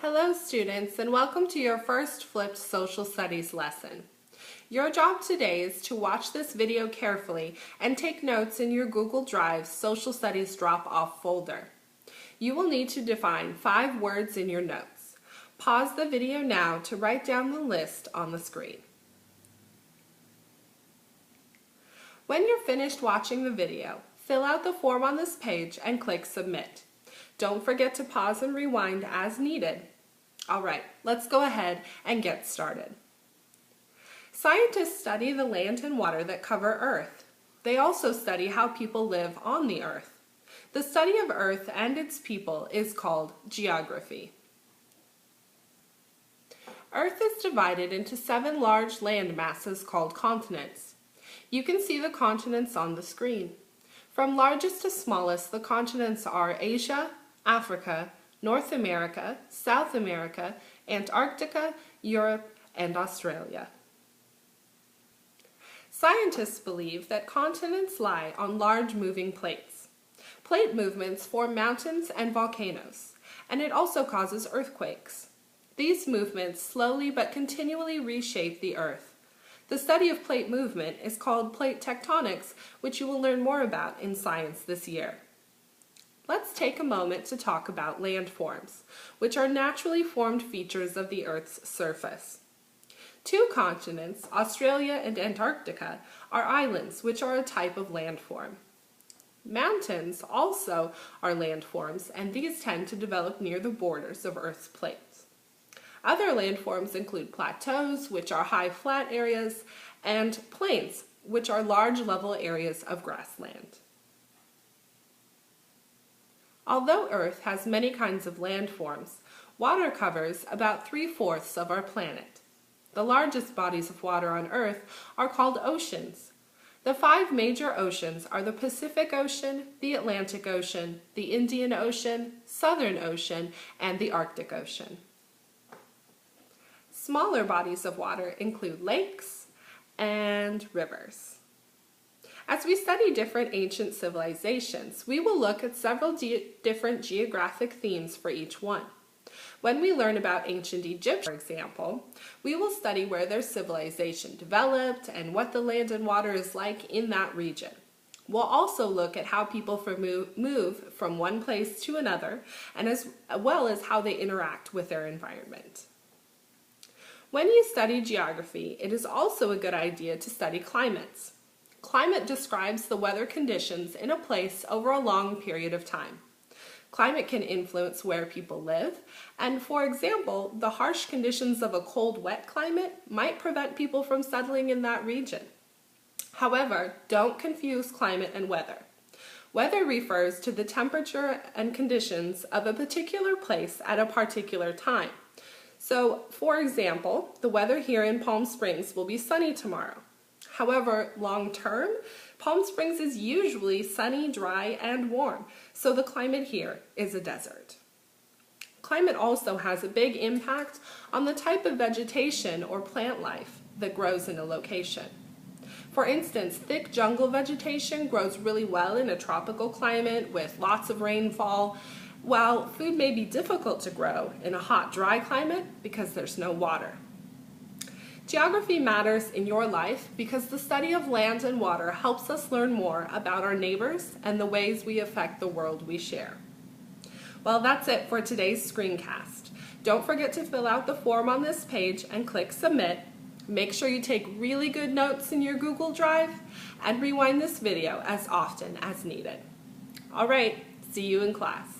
Hello students, and welcome to your first flipped social studies lesson. Your job today is to watch this video carefully and take notes in your Google Drive Social Studies drop-off folder. You will need to define 5 words in your notes. Pause the video now to write down the list on the screen. When you're finished watching the video, fill out the form on this page and click Submit. Don't forget to pause and rewind as needed. Alright, let's go ahead and get started. Scientists study the land and water that cover Earth. They also study how people live on the Earth. The study of Earth and its people is called geography. Earth is divided into 7 large land masses called continents. You can see the continents on the screen. From largest to smallest, the continents are Asia, Africa, North America, South America, Antarctica, Europe, and Australia. Scientists believe that continents lie on large moving plates. Plate movements form mountains and volcanoes, and it also causes earthquakes. These movements slowly but continually reshape the Earth. The study of plate movement is called plate tectonics, which you will learn more about in science this year. Let's take a moment to talk about landforms, which are naturally formed features of the Earth's surface. 2 continents, Australia and Antarctica, are islands, which are a type of landform. Mountains also are landforms, and these tend to develop near the borders of Earth's plates. Other landforms include plateaus, which are high flat areas, and plains, which are large level areas of grassland. Although Earth has many kinds of landforms, water covers about 3/4 of our planet. The largest bodies of water on Earth are called oceans. The 5 major oceans are the Pacific Ocean, the Atlantic Ocean, the Indian Ocean, Southern Ocean, and the Arctic Ocean. Smaller bodies of water include lakes and rivers. As we study different ancient civilizations, we will look at several different geographic themes for each one. When we learn about ancient Egypt, for example, we will study where their civilization developed and what the land and water is like in that region. We'll also look at how people move from one place to another, and as well as how they interact with their environment. When you study geography, it is also a good idea to study climates. Climate describes the weather conditions in a place over a long period of time. Climate can influence where people live, and for example, the harsh conditions of a cold, wet climate might prevent people from settling in that region. However, don't confuse climate and weather. Weather refers to the temperature and conditions of a particular place at a particular time. So, for example, the weather here in Palm Springs will be sunny tomorrow. However, long term, Palm Springs is usually sunny, dry, and warm, so the climate here is a desert. Climate also has a big impact on the type of vegetation or plant life that grows in a location. For instance, thick jungle vegetation grows really well in a tropical climate with lots of rainfall, while food may be difficult to grow in a hot, dry climate because there's no water. Geography matters in your life because the study of land and water helps us learn more about our neighbors and the ways we affect the world we share. Well, that's it for today's screencast. Don't forget to fill out the form on this page and click Submit. Make sure you take really good notes in your Google Drive and rewind this video as often as needed. All right, see you in class.